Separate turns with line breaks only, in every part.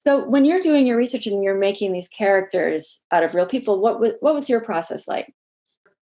So when you're doing your research and you're making these characters out of real people, what was your process like?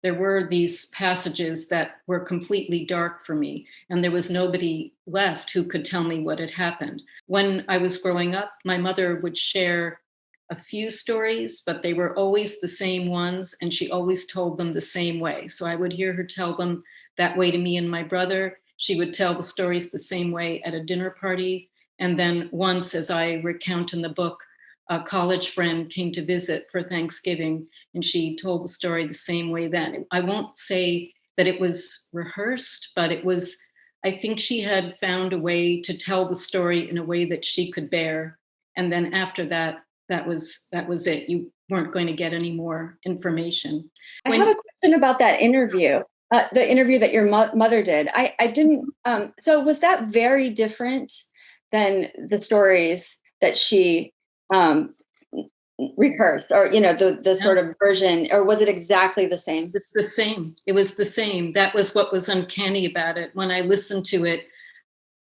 There were these passages that were completely dark for me, and there was nobody left who could tell me what had happened. When I was growing up, my mother would share a few stories, but they were always the same ones, and she always told them the same way. So I would hear her tell them that way to me and my brother. She would tell the stories the same way at a dinner party. And then once, as I recount in the book, a college friend came to visit for Thanksgiving, and she told the story the same way then. I won't say that it was rehearsed, but it was, I think she had found a way to tell the story in a way that she could bear. And then after that, that was it. You weren't going to get any more information.
I have
When
a question about that interview, the interview that your mother did. I didn't. So was that very different than the stories that she um, rehearsed, or the sort of version, or was it exactly the same?
It's the same. It was the same. That was what was uncanny about it. When I listened to it,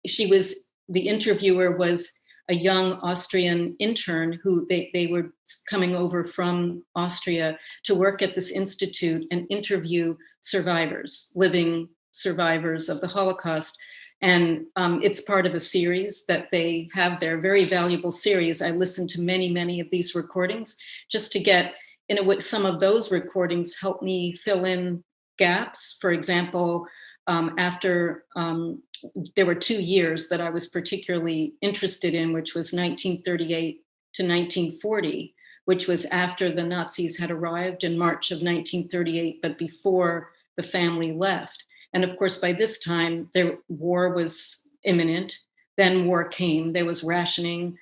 the interviewer was a young Austrian intern who they were coming over from Austria to work at this institute and interview survivors, living survivors of the Holocaust. And it's part of a series that they have there, very valuable series. I listened to many, many of these recordings just to get, in a way, some of those recordings help me fill in gaps. For example, after there were 2 years that I was particularly interested in, which was 1938 to 1940, which was after the Nazis had arrived in March of 1938, but before the family left. And of course, by this time, war was imminent. Then war came. There was rationing.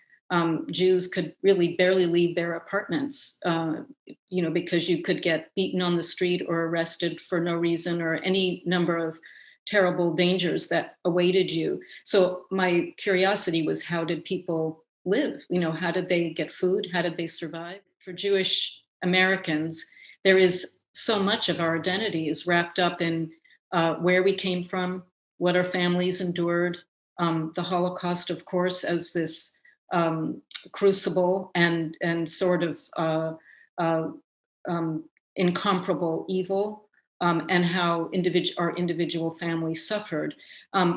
Jews could really barely leave their apartments, because you could get beaten on the street or arrested for no reason, or any number of terrible dangers that awaited you. So my curiosity was, how did people live? How did they get food? How did they survive? For Jewish Americans, there is so much of our identity is wrapped up in where we came from, what our families endured, the Holocaust, of course, as this crucible and sort of uh, incomparable evil, and how our individual families suffered.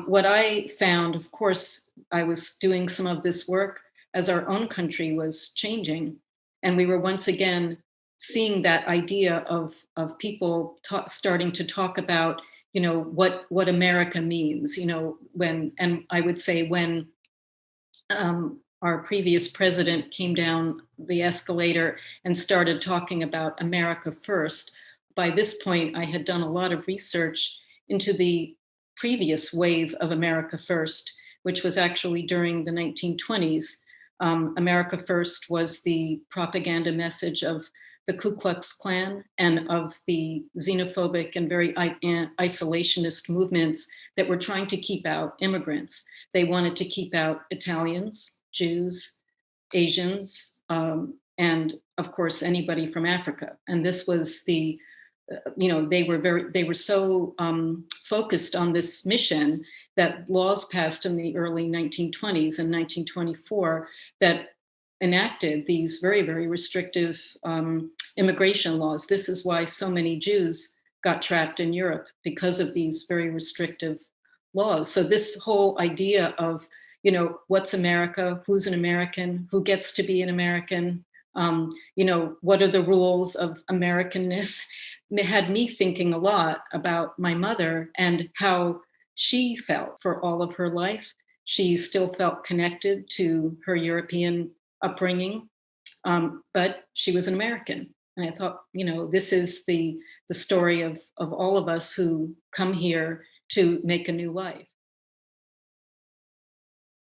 What I found, of course, I was doing some of this work as our own country was changing, and we were once again seeing that idea of people starting to talk about, what America means, and I would say when our previous president came down the escalator and started talking about America first. By this point, I had done a lot of research into the previous wave of America First, which was actually during the 1920s. America First was the propaganda message of the Ku Klux Klan and of the xenophobic and very isolationist movements that were trying to keep out immigrants. They wanted to keep out Italians, Jews, Asians, and of course anybody from Africa. And this was they were so focused on this mission that laws passed in the early 1920s and 1924 that enacted these very, very restrictive immigration laws. This is why so many Jews got trapped in Europe, because of these very restrictive laws. So this whole idea of, what's America, who's an American, who gets to be an American, what are the rules of Americanness, had me thinking a lot about my mother and how she felt for all of her life. She still felt connected to her European upbringing, but she was an American. And I thought, this is the story of all of us who come here to make a new life.